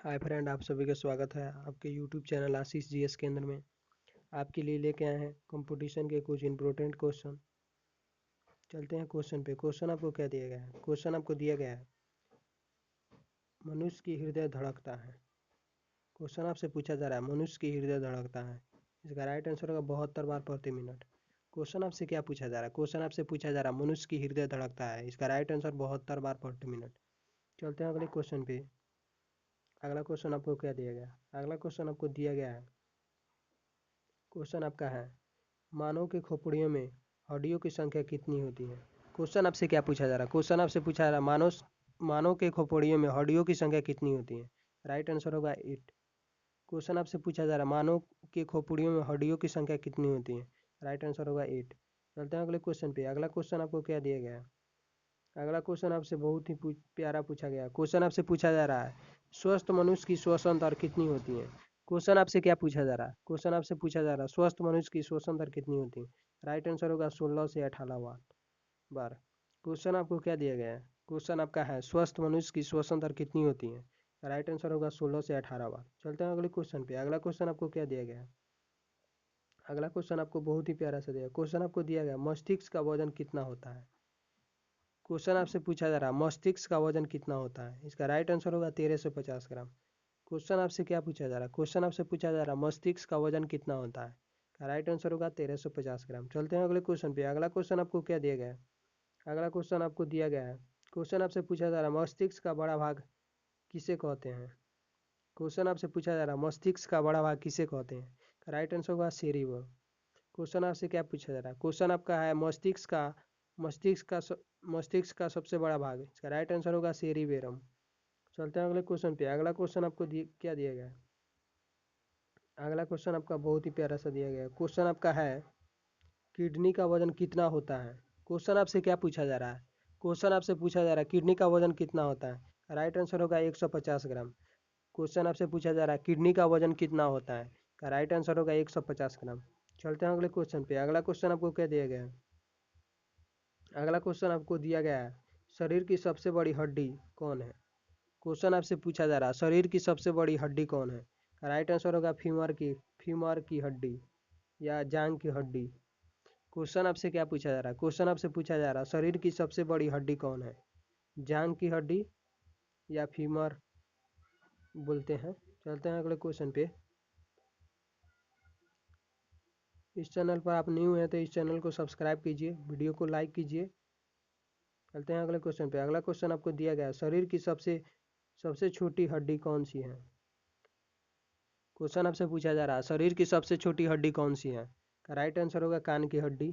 Hi friend, आप सभी का स्वागत है आपके यूट्यूब चैनल आशीष जीएस केंद्र में। आपके लिए लेके आए हैं कंपटीशन के कुछ इंपॉर्टेंट क्वेश्चन। चलते हैं क्वेश्चन पे। क्वेश्चन आपको क्या दिया गया है? क्वेश्चन आपको दिया गया है, मनुष्य की हृदय धड़कता है। क्वेश्चन आपसे पूछा जा रहा है, मनुष्य की हृदय धड़कता है। इसका राइट आंसर होगा 72 बार प्रति मिनट। क्वेश्चन आपसे क्या पूछा जा रहा है? क्वेश्चन आपसे पूछा जा रहा है, मनुष्य की हृदय धड़कता है। इसका राइट आंसर 72 बार प्रति मिनट। चलते हैं अगले क्वेश्चन पे। अगला क्वेश्चन आपको क्या दिया गया? अगला क्वेश्चन आपको दिया गया है, क्वेश्चन आपका है, मानव के खोपड़ियों में हड्डियों की संख्या कितनी होती है? क्वेश्चन आपसे क्या पूछा जा रहा है? क्वेश्चन आपसे पूछा जा रहा है, मानव के खोपड़ियों में हड्डियों की संख्या कितनी होती है? राइट आंसर होगा 8। क्वेश्चन आपसे पूछा जा रहा है, मानव के खोपड़ियों में हड्डियों की संख्या कितनी होती है? राइट आंसर होगा 8। चलते हैं अगले क्वेश्चन पे। अगला क्वेश्चन आपको क्या दिया गया है? अगला क्वेश्चन आपसे बहुत ही प्यारा पूछा गया है। क्वेश्चन आपसे पूछा जा रहा है, स्वस्थ मनुष्य की श्वसन दर कितनी होती है? क्वेश्चन आपसे क्या पूछा जा रहा है? क्वेश्चन आपसे पूछा जा रहा है, स्वस्थ मनुष्य की श्वसन दर कितनी होती है? राइट आंसर होगा 16 से 18 बार। क्वेश्चन आपको क्या दिया गया है? क्वेश्चन आपका है, स्वस्थ मनुष्य की श्वसन दर कितनी होती है? राइट आंसर होगा 16 से 18 बार। चलते हैं अगले क्वेश्चन पे। अगला क्वेश्चन आपको क्या दिया गया है? अगला क्वेश्चन आपको बहुत ही प्यारा सा दिया। क्वेश्चन आपको दिया गया, मस्तिष्क का वजन कितना होता है? क्वेश्चन आपसे पूछा जा रहा है, मस्तिष्क का वजन कितना होता है? इसका राइट आंसर होगा 13 से 50 ग्राम। क्वेश्चन आपसे क्या पूछा जा रहा है? क्वेश्चन आपसे पूछा जा रहा है, मस्तिष्क का वजन कितना होता है? राइट आंसर होगा 1350 ग्राम। चलते हैं अगले क्वेश्चन पे। अगला क्वेश्चन आपको क्या दिया गया है? अगला क्वेश्चन आपको दिया गया है, क्वेश्चन आपसे पूछा जा रहा है, मस्तिष्क का बड़ा भाग किसे कहते हैं? क्वेश्चन आपसे पूछा जा रहा है, मस्तिष्क का बड़ा भाग किसे कहते हैं? राइट आंसर होगा सेरिबल। क्वेश्चन आपसे क्या पूछा जा रहा है? क्वेश्चन आपका है, मस्तिष्क का सबसे बड़ा भाग। इसका राइट आंसर होगा सेरिबेरम। चलते हैं अगले क्वेश्चन पे। अगला क्वेश्चन आपको क्या दिया गया है? अगला क्वेश्चन आपका बहुत ही प्यारा सा दिया गया है। क्वेश्चन आपका है, किडनी का वजन कितना होता है? क्वेश्चन आपसे क्या पूछा जा रहा है? क्वेश्चन आपसे पूछा जा रहा है, किडनी का वजन कितना होता है? राइट आंसर होगा 150 ग्राम। क्वेश्चन आपसे पूछा जा रहा है, किडनी का वजन कितना होता है? राइट आंसर होगा 150 ग्राम। चलते हैं अगले क्वेश्चन पे। अगला क्वेश्चन आपको क्या दिया गया है? अगला क्वेश्चन आपको दिया गया है, शरीर की सबसे बड़ी हड्डी कौन है? क्वेश्चन आपसे पूछा जा रहा है, शरीर की सबसे बड़ी हड्डी कौन है? राइट आंसर होगा फीमर की हड्डी या जांग की हड्डी। क्वेश्चन आपसे क्या पूछा जा रहा है? क्वेश्चन आपसे पूछा जा रहा है, शरीर की सबसे बड़ी हड्डी कौन है? जांग की हड्डी या फीमर बोलते हैं। चलते हैं अगले क्वेश्चन पे। इस चैनल पर आप न्यू हैं तो इस चैनल को सब्सक्राइब कीजिए, वीडियो को लाइक कीजिए। चलते हैं अगले क्वेश्चन पे। अगला क्वेश्चन आपको दिया गया है, शरीर की सबसे सबसे छोटी हड्डी कौन सी है? क्वेश्चन आपसे पूछा जा रहा है, शरीर की सबसे छोटी हड्डी कौन सी है? राइट आंसर होगा कान की हड्डी।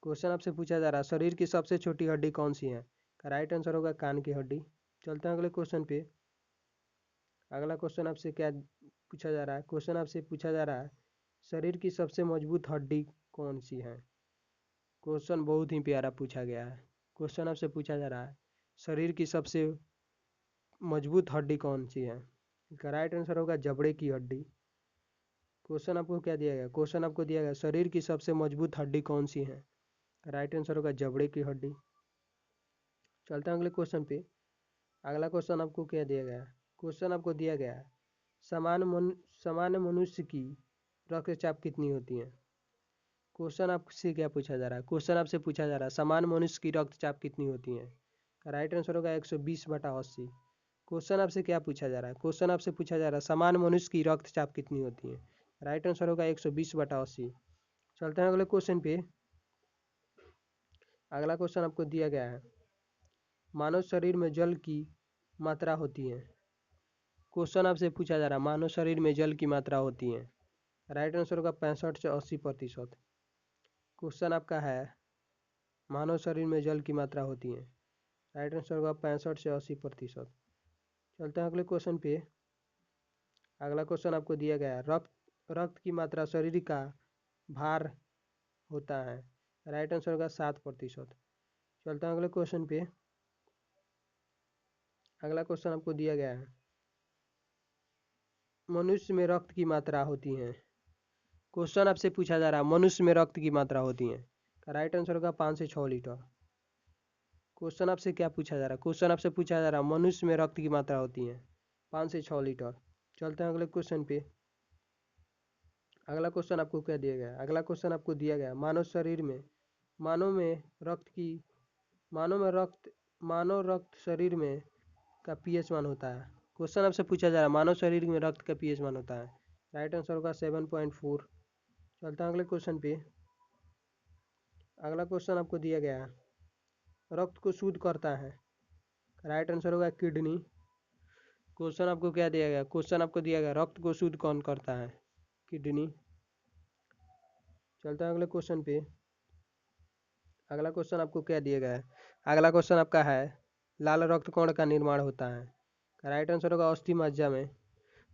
क्वेश्चन आपसे पूछा जा रहा है, शरीर की सबसे छोटी हड्डी कौन सी है? राइट आंसर होगा कान की हड्डी। चलते हैं अगले क्वेश्चन पे। अगला क्वेश्चन आपसे क्या पूछा जा रहा है? क्वेश्चन आपसे पूछा जा रहा है, शरीर की सबसे मजबूत हड्डी कौन सी है? क्वेश्चन बहुत ही प्यारा पूछा गया है। क्वेश्चन आपसे पूछा जा रहा है, शरीर की सबसे मजबूत हड्डी कौन सी है? इसका राइट आंसर होगा जबड़े की हड्डी। क्वेश्चन आपको क्या दिया गया? क्वेश्चन आपको दिया गया, शरीर की सबसे मजबूत हड्डी कौन सी है? राइट आंसर होगा जबड़े की हड्डी। चलते हैं अगले क्वेश्चन पे। अगला क्वेश्चन आपको क्या दिया गया है? क्वेश्चन आपको दिया गया है, सामान्य मनुष्य की रक्तचाप कितनी होती है? क्वेश्चन आपसे क्या पूछा जा रहा है? क्वेश्चन आपसे पूछा जा रहा है, सामान्य मनुष्य की रक्तचाप कितनी होती है? राइट आंसर होगा 120/80। क्वेश्चन आपसे क्या पूछा जा रहा है? क्वेश्चन आपसे पूछा जा रहा है, सामान्य मनुष्य की रक्तचाप कितनी होती है? राइट आंसर होगा 120/80। चलते हैं अगले क्वेश्चन पे। अगला क्वेश्चन आपको दिया गया है, मानव शरीर में जल की मात्रा होती है। क्वेश्चन आपसे पूछा जा रहा है, मानव शरीर में जल की मात्रा होती है। राइट आंसर होगा 65 से 80%। क्वेश्चन आपका है, मानव शरीर में जल की मात्रा होती है। राइट आंसर होगा 65 से 80%। चलते हैं अगले क्वेश्चन पे। अगला क्वेश्चन आपको दिया गया है, रक्त की मात्रा शरीर का भार होता है। राइट आंसर होगा 7%। चलते हैं अगले क्वेश्चन पे। अगला क्वेश्चन आपको दिया गया है, मनुष्य में रक्त की मात्रा होती है। क्वेश्चन आपसे पूछा जा रहा है, मनुष्य में रक्त की मात्रा होती है। राइट आंसर होगा 5 से 6 लीटर। क्वेश्चन आपसे क्या पूछा जा रहा है? क्वेश्चन आपसे पूछा जा रहा है, मनुष्य में रक्त की मात्रा होती है। 5 से 6 लीटर। चलते हैं अगले क्वेश्चन पे। अगला क्वेश्चन आपको क्या दिया गया है? अगला क्वेश्चन आपको दिया गया है, मानव शरीर में मानव में रक्त की मानव में रक्त मानव रक्त शरीर में का पीएच मान होता है। क्वेश्चन आपसे पूछा जा रहा है मानव शरीर में रक्त का पीएच मान होता है। राइट आंसर होगा 7.4। चलते हैं अगले क्वेश्चन पे। अगला क्वेश्चन आपको दिया गया है, रक्त को शुद्ध करता है। राइट आंसर होगा किडनी। क्वेश्चन आपको क्या दिया गया? क्वेश्चन आपको दिया गया रक्त को शुद्ध कौन करता है? किडनी। चलते हैं अगले क्वेश्चन पे। अगला क्वेश्चन आपको क्या दिया गया है? अगला क्वेश्चन आपका है, लाल रक्त कण का निर्माण होता है। राइट आंसर होगा अस्थि मज्जा में।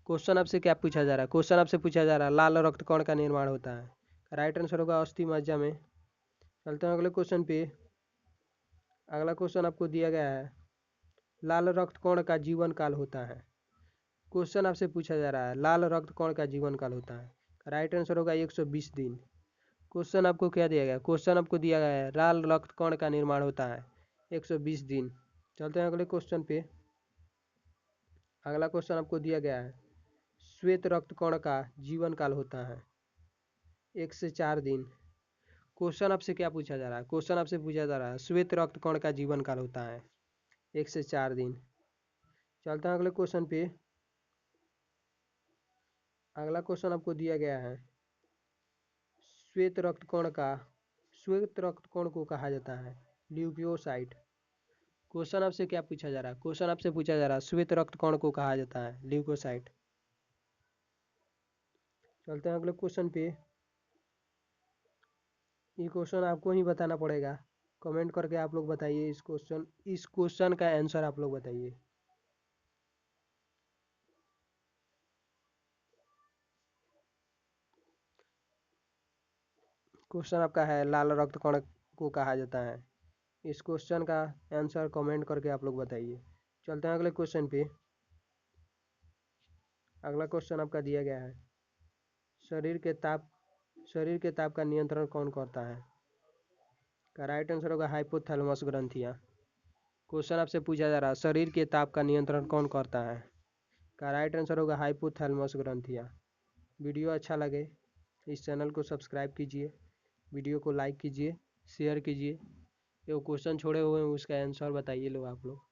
क्वेश्चन आपसे क्या पूछा जा रहा है? क्वेश्चन आपसे पूछा जा रहा है लाल रक्त कण का निर्माण होता है। राइट आंसर होगा अस्थि मज्जा में। चलते हैं अगले क्वेश्चन पे। अगला क्वेश्चन आपको दिया गया है, लाल रक्त कण का जीवन काल होता है। क्वेश्चन आपसे पूछा जा रहा है लाल रक्त कण का जीवन काल होता है। राइट आंसर होगा 120 दिन। क्वेश्चन आपको क्या दिया गया? क्वेश्चन आपको दिया गया है लाल रक्त कण का निर्माण होता है 120 दिन। चलते हैं अगले क्वेश्चन पे। अगला क्वेश्चन आपको दिया गया है, श्वेत रक्त कण का जीवन काल होता है 1 से 4 दिन। क्वेश्चन आपसे क्या पूछा जा रहा है? क्वेश्चन आपसे पूछा जा रहा है श्वेत रक्त कण का जीवन काल होता है 1 से 4 दिन। चलते हैं अगले क्वेश्चन पे। अगला क्वेश्चन आपको दिया गया है, श्वेत रक्त कण का श्वेत रक्त कण को कहा जाता है ल्यूकोसाइट। क्वेश्चन आपसे क्या पूछा जा रहा है? क्वेश्चन आपसे पूछा जा रहा है श्वेत रक्त कण को कहा जाता है ल्यूकोसाइट। चलते हैं अगले क्वेश्चन पे। ये क्वेश्चन आपको ही बताना पड़ेगा, कमेंट करके आप लोग बताइए इस क्वेश्चन का आंसर आप लोग बताइए। क्वेश्चन आपका है लाल रक्त कण को कहा जाता है। इस क्वेश्चन का आंसर कमेंट करके आप लोग बताइए। चलते हैं अगले क्वेश्चन पे। अगला क्वेश्चन आपका दिया गया है, शरीर के ताप का नियंत्रण कौन करता है? का राइट आंसर होगा हाइपोथैलेमस ग्रंथियाँ। क्वेश्चन आपसे पूछा जा रहा है शरीर के ताप का नियंत्रण कौन करता है? का राइट आंसर होगा हाइपोथैलेमस ग्रंथियाँ। वीडियो अच्छा लगे इस चैनल को सब्सक्राइब कीजिए, वीडियो को लाइक कीजिए, शेयर कीजिए। जो क्वेश्चन छोड़े हुए हैं उसका आंसर बताइए लोग आप लोग।